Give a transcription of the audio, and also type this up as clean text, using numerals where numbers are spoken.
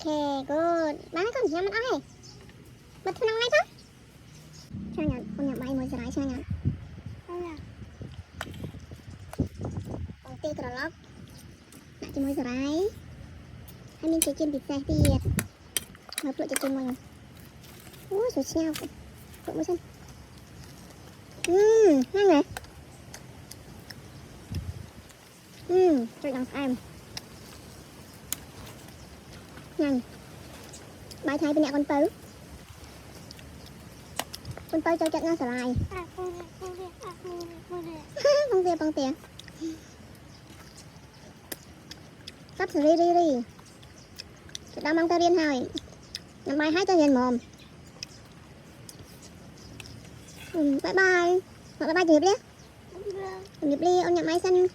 good. Bán con nhắm mắt ơi. Bật thằng ngay thôi. Cho nhận, con nhận bay mới ra cho nhận. Con tê cờ lóc. Đã cho mới ra. Hai mình chơi trên bịt xe tiệt. Mở lụa cho trên mọi người. Ủa rồi sao? Lụa mới xem. Ngon này. Rồi đằng em. Nhanh. Bài thay bên nhà con tứ. Con tứ cho trận ngon xả lại. Bông tìa. Sắp xử ri. Chúng ta mong ta riêng hỏi. Nhằm bài hai cho hiền mồm. Bye bye. Bye bye chị Hiệp đi. Hiệp đi, ông nhậm máy xanh.